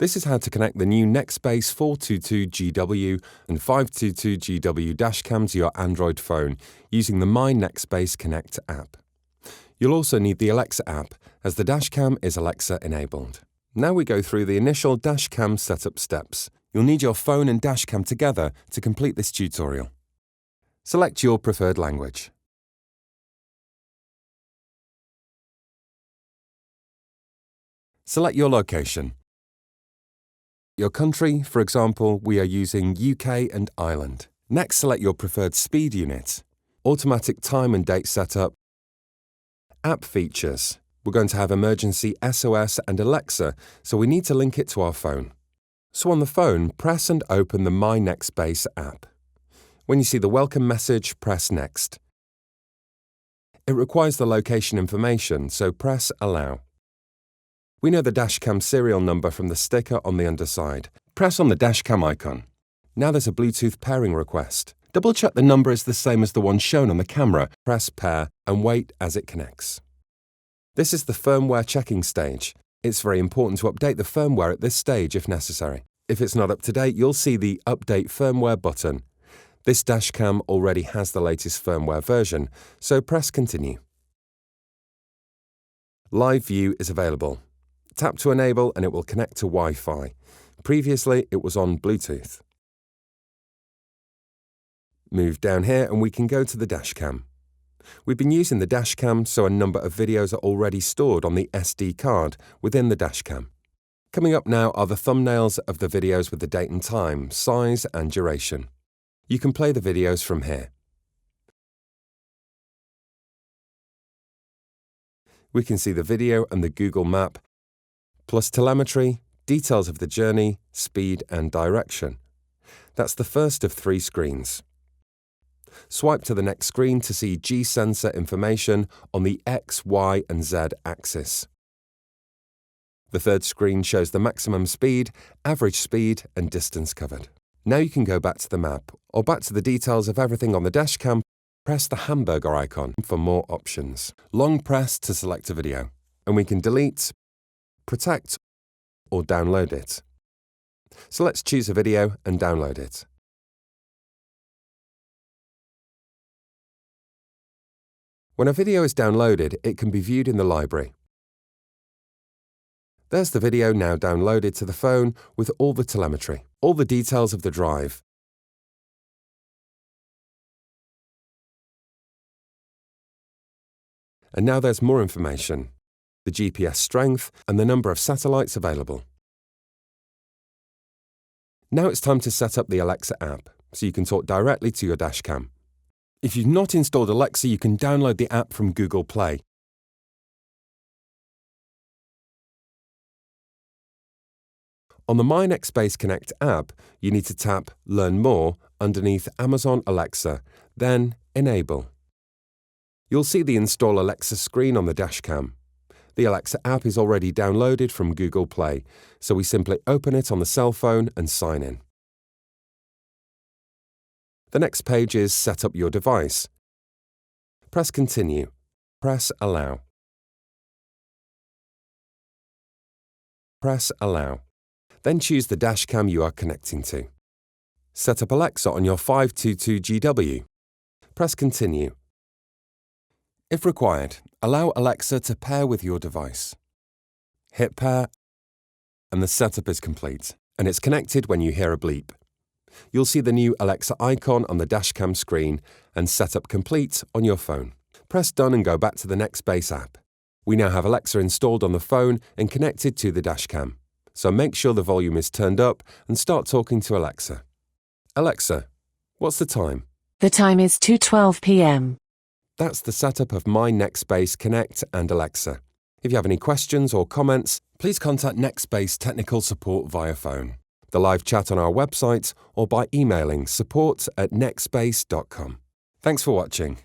This is how to connect the new Nextbase 422GW and 522GW dash cam to your Android phone using the MyNextbase Connect app. You'll also need the Alexa app, as the dash cam is Alexa enabled. Now we go through the initial dash cam setup steps. You'll need your phone and dash cam together to complete this tutorial. Select your preferred language. Select your location. Your country, for example, we are using UK and Ireland. Next, select your preferred speed unit. Automatic time and date setup. App features. We're going to have emergency SOS and Alexa, so we need to link it to our phone. So on the phone, press and open the MyNextbase app. When you see the welcome message, press Next. It requires the location information, so press Allow. We know the dashcam serial number from the sticker on the underside. Press on the dashcam icon. Now there's a Bluetooth pairing request. Double-check the number is the same as the one shown on the camera. Press Pair and wait as it connects. This is the firmware checking stage. It's very important to update the firmware at this stage if necessary. If it's not up to date, you'll see the Update Firmware button. This dashcam already has the latest firmware version, so press Continue. Live View is available. Tap to enable and it will connect to Wi-Fi. Previously, it was on Bluetooth. Move down here and we can go to the dashcam. We've been using the dashcam, so a number of videos are already stored on the SD card within the dashcam. Coming up now are the thumbnails of the videos with the date and time, size and duration. You can play the videos from here. We can see the video and the Google map, plus telemetry, details of the journey, speed and direction. That's the first of 3 screens. Swipe to the next screen to see G-sensor information on the X, Y and Z axis. The third screen shows the maximum speed, average speed and distance covered. Now you can go back to the map or back to the details of everything on the dashcam. Press the hamburger icon for more options. Long press to select a video, and we can delete, protect or download it. So let's choose a video and download it. When a video is downloaded, it can be viewed in the library. There's the video now downloaded to the phone with all the telemetry, all the details of the drive. And now there's more information, the GPS strength and the number of satellites available. Now it's time to set up the Alexa app, so you can talk directly to your dashcam. If you've not installed Alexa, you can download the app from Google Play. On the MyNextbase Connect app, you need to tap Learn More underneath Amazon Alexa, then Enable. You'll see the Install Alexa screen on the dashcam. The Alexa app is already downloaded from Google Play, so we simply open it on the cell phone and sign in. The next page is Set up your device. Press Continue. Press Allow. Press Allow. Then choose the dashcam you are connecting to. Set up Alexa on your 522GW. Press Continue. If required, allow Alexa to pair with your device. Hit Pair, and the setup is complete, and it's connected when you hear a bleep. You'll see the new Alexa icon on the dashcam screen and Setup Complete on your phone. Press Done and go back to the Nextbase app. We now have Alexa installed on the phone and connected to the dashcam, so make sure the volume is turned up and start talking to Alexa. Alexa, what's the time? The time is 2:12 p.m. That's the setup of MyNextbase Connect and Alexa. If you have any questions or comments, please contact Nextbase Technical Support via phone, the live chat on our website, or by emailing support@nextbase.com. Thanks for watching.